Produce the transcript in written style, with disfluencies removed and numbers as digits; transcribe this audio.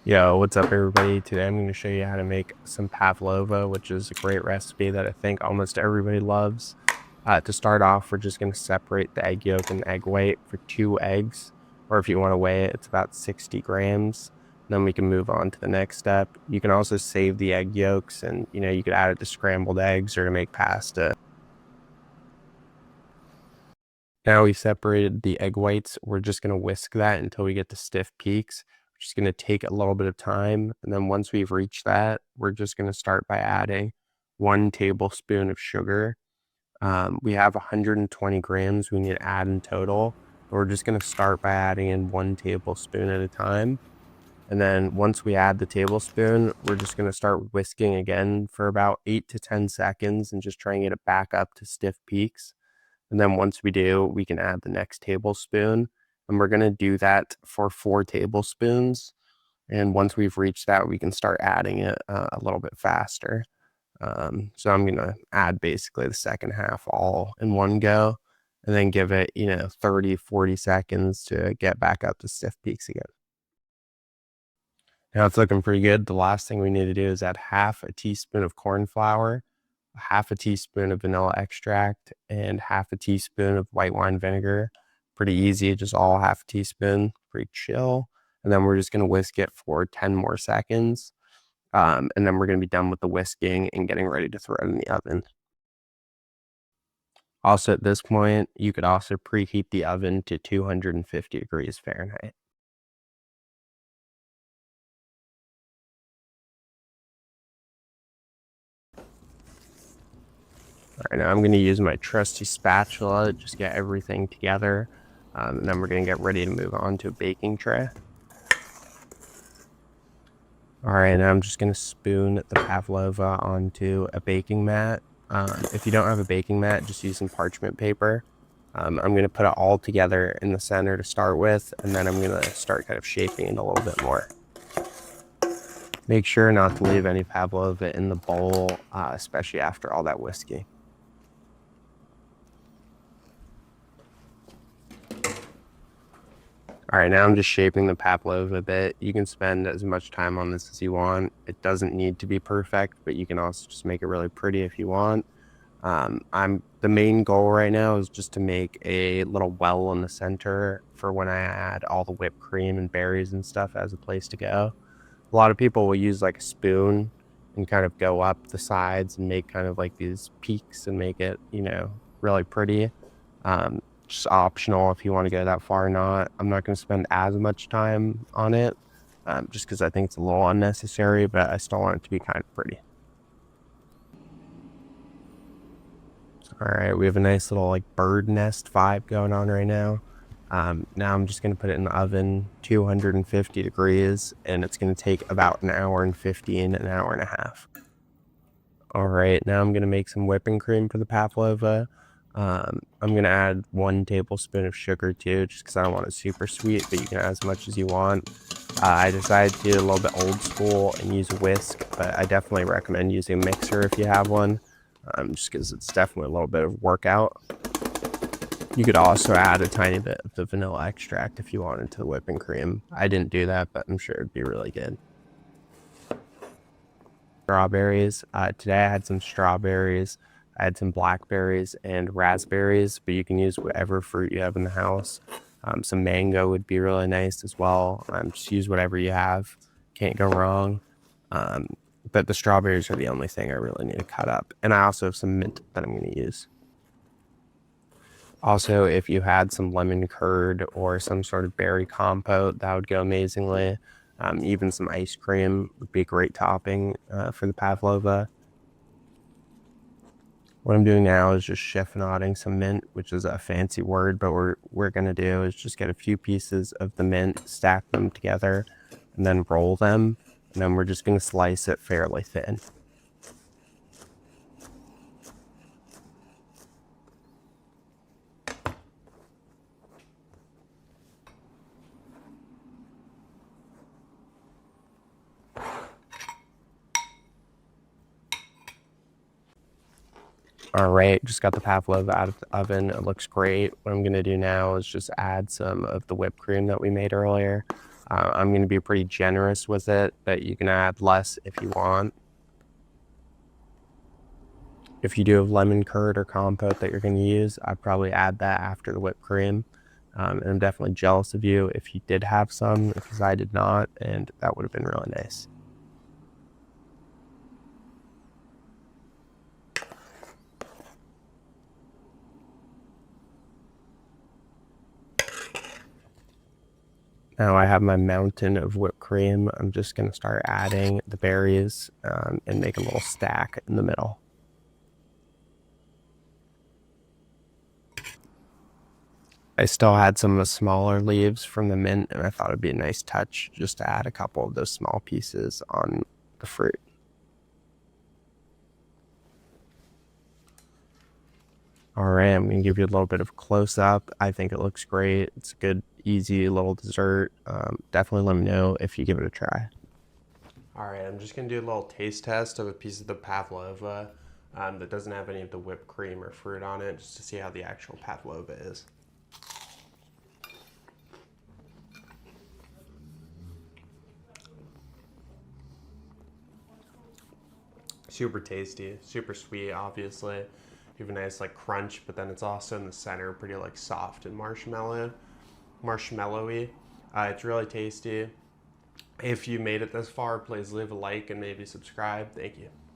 Yo, what's up everybody? Today I'm going to show you how to make some pavlova, which is a great recipe that I think almost everybody loves. To start off, we're just going to separate the egg yolk and egg white for 2 eggs, or if you want to weigh it, it's about 60 grams. Then we can move on to the next step. You can also save the egg yolks and you could add it to scrambled eggs or to make pasta. Now we separated the egg whites. We're just going to whisk that until we get to stiff peaks. We're just going to take a little bit of time. And then once we've reached that, we're just going to start by adding 1 tablespoon of sugar. We have 120 grams we need to add in total. We're just going to start by adding in 1 tablespoon at a time. And then once we add the tablespoon, we're just going to start whisking again for about 8 to 10 seconds and just try and get it back up to stiff peaks. And then once we do, we can add the next tablespoon. And we're going to do that for 4 tablespoons. And once we've reached that, we can start adding it a little bit faster. So I'm going to add basically the second half all in one go and then give it, 30, 40 seconds to get back up to stiff peaks again. Now it's looking pretty good. The last thing we need to do is add half a teaspoon of corn flour, half a teaspoon of vanilla extract, and half a teaspoon of white wine vinegar. Pretty easy, just all half a teaspoon, pretty chill. And then we're just going to whisk it for 10 more seconds. And then we're going to be done with the whisking and getting ready to throw it in the oven. Also at this point, you could also preheat the oven to 250 degrees Fahrenheit. All right, now I'm going to use my trusty spatula to just get everything together. And then we're going to get ready to move on to a baking tray. All right, now I'm just going to spoon the pavlova onto a baking mat. If you don't have a baking mat, just use some parchment paper. I'm going to put it all together in the center to start with, and then I'm going to start kind of shaping it a little bit more. Make sure not to leave any pavlova in the bowl, especially after all that whisking. All right, now I'm just shaping the pavlova a bit. You can spend as much time on this as you want. It doesn't need to be perfect, but you can also just make it really pretty if you want. The main goal right now is just to make a little well in the center for when I add all the whipped cream and berries and stuff as a place to go. A lot of people will use like a spoon and kind of go up the sides and make kind of like these peaks and make it, really pretty. Just optional if you want to go that far or not. I'm not going to spend as much time on it just because I think it's a little unnecessary, but I still want it to be kind of pretty. All right, we have a nice little like bird nest vibe going on right now. Now I'm just going to put it in the oven, 250 degrees, and it's going to take about an hour and 15, an hour and a half. All right, now I'm going to make some whipping cream for the pavlova. I'm going to add 1 tablespoon of sugar too, just because I don't want it super sweet, but you can add as much as you want. I decided to do a little bit old school and use a whisk, but I definitely recommend using a mixer if you have one, just because it's definitely a little bit of workout. You could also add a tiny bit of the vanilla extract if you wanted to the whipping cream. I didn't do that, but I'm sure it'd be really good. Strawberries. Today I had some strawberries. I had some blackberries and raspberries, but you can use whatever fruit you have in the house. Some mango would be really nice as well. Just use whatever you have. Can't go wrong. But the strawberries are the only thing I really need to cut up. And I also have some mint that I'm going to use. Also, if you had some lemon curd or some sort of berry compote, that would go amazingly. Even some ice cream would be a great topping for the pavlova. What I'm doing now is just chiffonading some mint, which is a fancy word, but what we're going to do is just get a few pieces of the mint, stack them together, and then roll them. And then we're just going to slice it fairly thin. All right, just got the pavlova out of the oven. It looks great. What I'm going to do now is just add some of the whipped cream that we made earlier. I'm going to be pretty generous with it, but you can add less if you want. If you do have lemon curd or compote that you're going to use, I'd probably add that after the whipped cream. And I'm definitely jealous of you if you did have some, because I did not, and that would have been really nice. Now I have my mountain of whipped cream. I'm just going to start adding the berries and make a little stack in the middle. I still had some of the smaller leaves from the mint, and I thought it'd be a nice touch just to add a couple of those small pieces on the fruit. All right, I'm gonna give you a little bit of close up. I think it looks great. It's a good, easy little dessert. Definitely let me know if you give it a try. All right, I'm just gonna do a little taste test of a piece of the Pavlova that doesn't have any of the whipped cream or fruit on it, just to see how the actual Pavlova is. Super tasty, super sweet, obviously. You have a nice like crunch, but then it's also in the center pretty like soft and marshmallowy. It's really tasty. If you made it this far, please leave a like and maybe subscribe. Thank you.